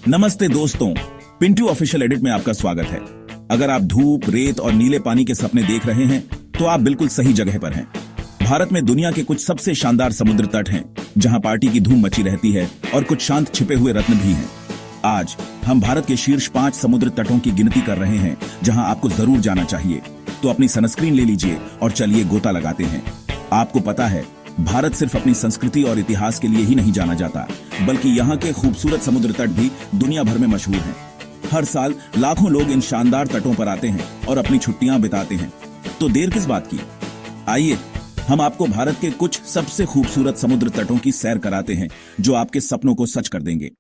नमस्ते दोस्तों, Pintu official edit में आपका स्वागत है। अगर आप धूप, रेत और नीले पानी के सपने देख रहे हैं तो आप बिल्कुल सही जगह पर हैं। भारत में दुनिया के कुछ सबसे शानदार समुद्र तट हैं, जहां पार्टी की धूम मची रहती है और कुछ शांत छिपे हुए रत्न भी हैं। आज हम भारत के शीर्ष 5 समुद्र तटों की गिनती कर रहे हैं, जहां आपको जरूर जाना चाहिए। तो अपनी सनस्क्रीन ले लीजिए और चलिए गोता लगाते हैं। आपको पता है, भारत सिर्फ अपनी संस्कृति और इतिहास के लिए ही नहीं जाना जाता, बल्कि यहाँ के खूबसूरत समुद्र तट भी दुनिया भर में मशहूर हैं। हर साल लाखों लोग इन शानदार तटों पर आते हैं और अपनी छुट्टियां बिताते हैं। तो देर किस बात की, आइए हम आपको भारत के कुछ सबसे खूबसूरत समुद्र तटों की सैर कराते हैं, जो आपके सपनों को सच कर देंगे।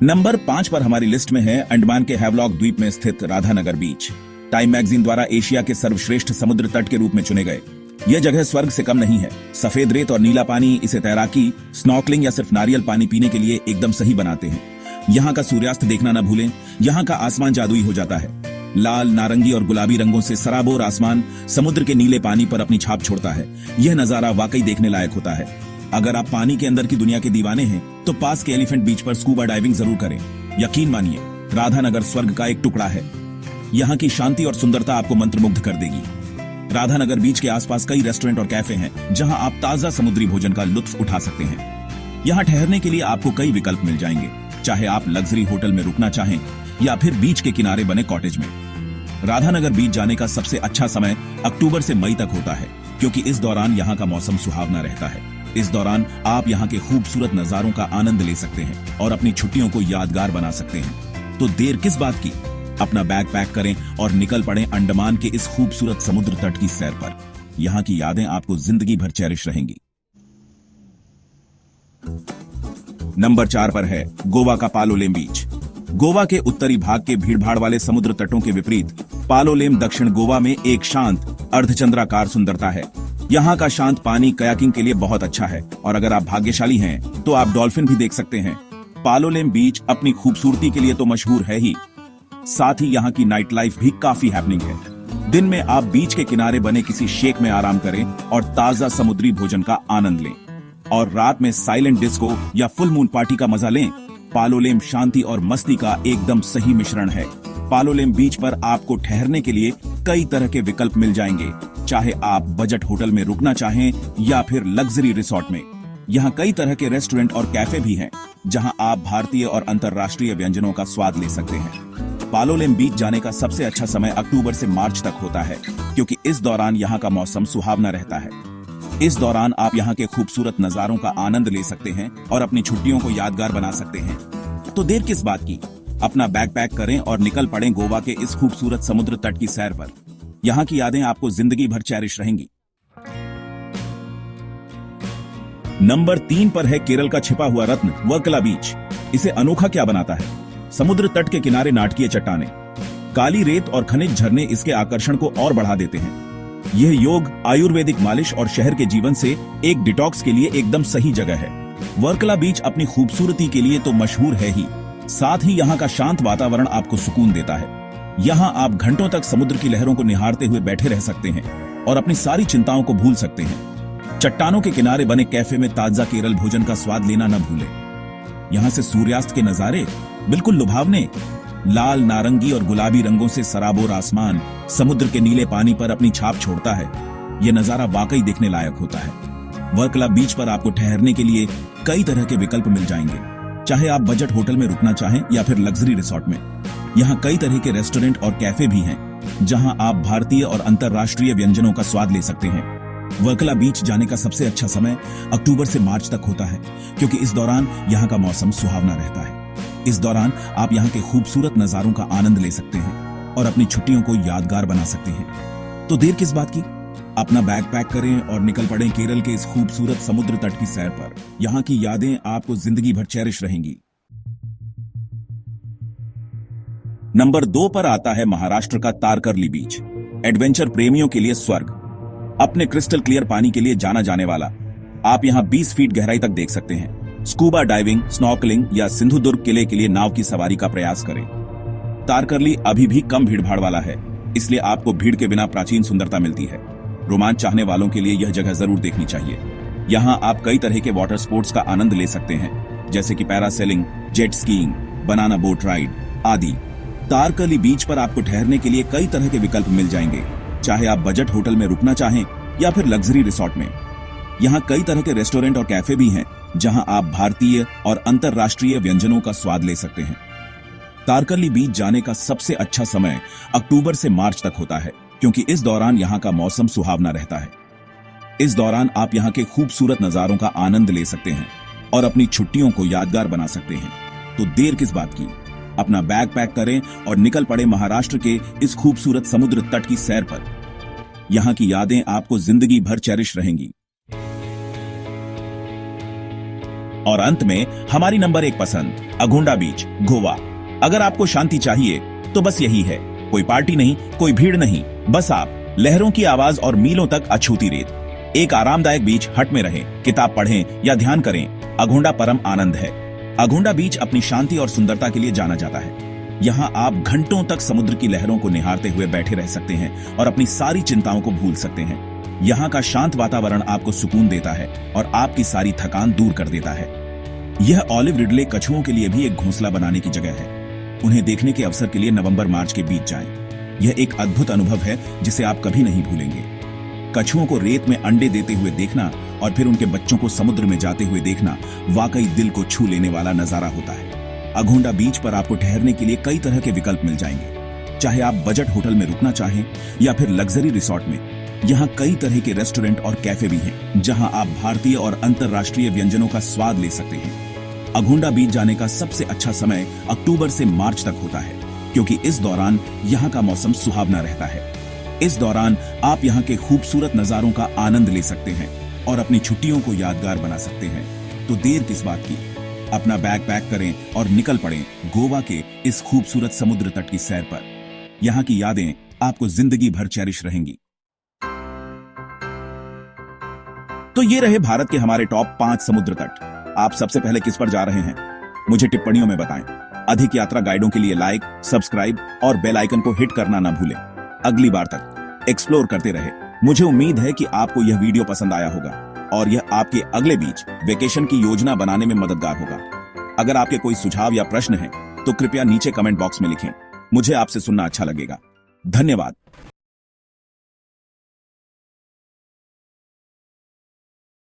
नंबर 5 पर हमारी लिस्ट में है अंडमान के हैवलॉक द्वीप में स्थित राधानगर बीच। टाइम मैगजीन द्वारा एशिया के सर्वश्रेष्ठ समुद्र तट के रूप में चुने गए। यह जगह स्वर्ग से कम नहीं है। सफेद रेत और नीला पानी इसे तैराकी, स्नॉर्कलिंग या सिर्फ नारियल पानी पीने के लिए एकदम सही बनाते हैं। यहाँ का सूर्यास्त देखना न भूलें। यहाँ का आसमान जादुई हो जाता है। लाल, नारंगी और गुलाबी रंगों से सराबोर आसमान समुद्र के नीले पानी पर अपनी छाप छोड़ता है। यह नजारा वाकई देखने लायक होता है। अगर आप पानी के अंदर की दुनिया के दीवाने हैं तो पास के एलिफेंट बीच पर स्कूबा डाइविंग जरूर करें। यकीन मानिए, राधानगर स्वर्ग का एक टुकड़ा है। यहाँ की शांति और सुंदरता आपको मंत्रमुग्ध कर देगी। राधानगर बीच के आसपास कई रेस्टोरेंट और कैफे हैं, जहां आप ताजा समुद्री भोजन का लुत्फ उठा सकते हैं। यहाँ ठहरने के लिए आपको कई विकल्प मिल जाएंगे, चाहे आप लग्जरी होटल में रुकना चाहें या फिर बीच के किनारे बने कॉटेज में। राधानगर बीच जाने का सबसे अच्छा समय अक्टूबर से मई तक होता है, क्योंकि इस दौरान यहाँ का मौसम सुहावना रहता है। इस दौरान आप यहाँ के खूबसूरत नजारों का आनंद ले सकते हैं और अपनी छुट्टियों को यादगार बना सकते हैं। तो देर किस बात की, अपना बैग पैक करें और निकल पड़ें अंडमान के इस खूबसूरत समुद्र तट की सैर पर। यहाँ की यादें आपको जिंदगी भर चेरिश रहेंगी। नंबर 4 पर है गोवा का पालोलेम बीच। गोवा के उत्तरी भाग के भीड़भाड़ वाले समुद्र तटों के विपरीत पालोलेम दक्षिण गोवा में एक शांत अर्धचंद्राकार सुंदरता है। यहाँ का शांत पानी कयाकिंग के लिए बहुत अच्छा है और अगर आप भाग्यशाली हैं तो आप डॉल्फिन भी देख सकते हैं। पालोलेम बीच अपनी खूबसूरती के लिए तो मशहूर है ही, साथ ही यहाँ की नाइट लाइफ भी काफी हैपनिंग है। दिन में आप बीच के किनारे बने किसी शेक में आराम करें और ताजा समुद्री भोजन का आनंद लें, और रात में साइलेंट डिस्को या फुल मून पार्टी का मजा लें। पालोलेम शांति और मस्ती का एकदम सही मिश्रण है। पालोलेम बीच पर आपको ठहरने के लिए कई तरह के विकल्प मिल जाएंगे, चाहे आप बजट होटल में रुकना चाहें या फिर लग्जरी रिसोर्ट में। यहाँ कई तरह के रेस्टोरेंट और कैफे भी हैं, जहाँ आप भारतीय और अंतर्राष्ट्रीय व्यंजनों का स्वाद ले सकते हैं। पालोलेम बीच जाने का सबसे अच्छा समय अक्टूबर से मार्च तक होता है, क्योंकि इस दौरान यहाँ का मौसम सुहावना रहता है। इस दौरान आप यहाँ के खूबसूरत नजारों का आनंद ले सकते हैं और अपनी छुट्टियों को यादगार बना सकते हैं। तो देर किस बात की, अपना बैग पैक करें और निकल पड़ें गोवा के इस खूबसूरत समुद्र तट की सैर पर। यहाँ की यादें आपको जिंदगी भर चेरिश रहेंगी। नंबर 3 पर है केरल का छिपा हुआ रत्न वर्कला बीच। इसे अनोखा क्या बनाता है? समुद्र तट के किनारे नाटकीय चट्टानें, काली रेत और खनिज झरने इसके आकर्षण को और बढ़ा देते हैं। यह योग, आयुर्वेदिक मालिश और शहर के जीवन से एक डिटॉक्स के लिए एकदम सही जगह है। वर्कला बीच अपनी खूबसूरती के लिए तो मशहूर है ही, साथ ही यहाँ का शांत वातावरण आपको सुकून देता है। यहाँ आप घंटों तक समुद्र की लहरों को निहारते हुए बैठे रह सकते हैं और अपनी सारी चिंताओं को भूल सकते हैं। चट्टानों के किनारे बने कैफे में ताजा केरल भोजन का स्वाद लेना न भूलें। यहाँ से सूर्यास्त के नजारे बिल्कुल लुभावने। लाल, नारंगी और गुलाबी रंगों से सराबोर आसमान समुद्र के नीले पानी पर अपनी छाप छोड़ता है। यह नजारा वाकई देखने लायक होता है। वर्कला बीच पर आपको ठहरने के लिए कई तरह के विकल्प मिल जाएंगे, चाहे आप बजट होटल में रुकना चाहें या फिर लग्जरी रिसोर्ट में। यहाँ कई तरह के रेस्टोरेंट और कैफे भी हैं, जहां आप भारतीय और अंतर्राष्ट्रीय व्यंजनों का स्वाद ले सकते हैं। वर्कला बीच जाने का सबसे अच्छा समय अक्टूबर से मार्च तक होता है, क्योंकि इस दौरान यहाँ का मौसम सुहावना रहता है। इस दौरान आप यहाँ के खूबसूरत नजारों का आनंद ले सकते हैं और अपनी छुट्टियों को यादगार बना सकते हैं। तो देर किस बात की, अपना बैग पैक करें और निकल पड़ें केरल के इस खूबसूरत समुद्र तट की सैर पर। यहाँ की यादें आपको जिंदगी भर चेरिश रहेंगी। नंबर 2 पर आता है महाराष्ट्र का तारकर्ली बीच। एडवेंचर प्रेमियों के लिए स्वर्ग। अपने क्रिस्टल क्लियर पानी के लिए जाना जाने वाला, आप यहाँ 20 फीट गहराई तक देख सकते हैं। स्कूबा डाइविंग, स्नॉर्कलिंग या सिंधुदुर्ग किले के लिए नाव की सवारी का प्रयास करें। तारकर्ली अभी भी कम भीड़भाड़ वाला है, इसलिए आपको भीड़ के बिना प्राचीन सुंदरता मिलती है। रोमांच चाहने वालों के लिए यह जगह जरूर देखनी चाहिए। यहाँ आप कई तरह के वाटर स्पोर्ट्स का आनंद ले सकते हैं, जैसे कि parasailing, jet skiing, banana boat ride आदि। तारकर्ली बीच पर आपको ठहरने के लिए कई तरह के विकल्प मिल जाएंगे, चाहे आप बजट होटल में रुकना चाहें या फिर लग्जरी रिसोर्ट में। यहाँ कई तरह के रेस्टोरेंट और कैफे भी हैं, जहां आप भारतीय और अंतरराष्ट्रीय व्यंजनों का स्वाद ले सकते हैं। तारकर्ली बीच जाने का सबसे अच्छा समय अक्टूबर से मार्च तक होता है, क्योंकि इस दौरान यहाँ का मौसम सुहावना रहता है। इस दौरान आप यहाँ के खूबसूरत नजारों का आनंद ले सकते हैं और अपनी छुट्टियों को यादगार बना सकते हैं। तो देर किस बात की, अपना बैग पैक करें और निकल पड़े महाराष्ट्र के इस खूबसूरत समुद्र तट की सैर पर। यहाँ की यादें आपको जिंदगी भर चेरिश रहेंगी। और अंत में हमारी नंबर 1 पसंद, अगोंडा बीच, गोवा। अगर आपको शांति चाहिए तो बस यही है। कोई पार्टी नहीं, कोई भीड़ नहीं, बस आप, लहरों की आवाज और मीलों तक अछूती रेत। एक आरामदायक बीच हट में रहें, किताब पढ़ें या ध्यान करें, अगोंडा परम आनंद है। अगोंडा बीच अपनी शांति और सुंदरता के लिए जाना जाता है। यहाँ आप घंटों तक समुद्र की लहरों को निहारते हुए बैठे रह सकते हैं और अपनी सारी चिंताओं को भूल सकते हैं। यहाँ का शांत वातावरण आपको सुकून देता है और आपकी सारी थकान दूर कर देता है। यह ऑलिव रिडले कछुओं के लिए भी एक घोंसला बनाने की जगह है। उन्हें देखने के अवसर के लिए नवंबर-मार्च के बीच जाएं। यह एक अद्भुत अनुभव है जिसे आप कभी नहीं भूलेंगे। कछुओं को रेत में अंडे देते हुए देखना और फिर उनके बच्चों को समुद्र में जाते हुए देखना वाकई दिल को छू लेने वाला नजारा होता है। अगोंडा बीच पर आपको ठहरने के लिए कई तरह के विकल्प मिल जाएंगे, चाहे आप बजट होटल में रुकना चाहें या फिर लग्जरी रिसोर्ट में। यहाँ कई तरह के रेस्टोरेंट और कैफे भी हैं, जहां आप भारतीय और अंतरराष्ट्रीय व्यंजनों का स्वाद ले सकते हैं। अगोंडा बीच जाने का सबसे अच्छा समय अक्टूबर से मार्च तक होता है, क्योंकि इस दौरान यहाँ का मौसम सुहावना रहता है। इस दौरान आप यहाँ के खूबसूरत नजारों का आनंद ले सकते हैं और अपनी छुट्टियों को यादगार बना सकते हैं। तो देर किस बात की, अपना बैग पैक करें और निकल पड़ें गोवा के इस खूबसूरत समुद्र तट की सैर पर। यहाँ की यादें आपको जिंदगी भर चेरिश रहेंगी। तो ये रहे भारत के हमारे टॉप 5 समुद्र तट। आप सबसे पहले किस पर जा रहे हैं, मुझे टिप्पणियों में बताएं। अधिक यात्रा गाइडों के लिए लाइक, सब्सक्राइब और बेल आइकन को हिट करना ना भूलें। अगली बार तक एक्सप्लोर करते रहे। मुझे उम्मीद है कि आपको यह वीडियो पसंद आया होगा और यह आपके अगले बीच वेकेशन की योजना बनाने में मददगार होगा। अगर आपके कोई सुझाव या प्रश्न हैं, तो कृपया नीचे कमेंट बॉक्स में लिखें। मुझे आपसे सुनना अच्छा लगेगा। धन्यवाद।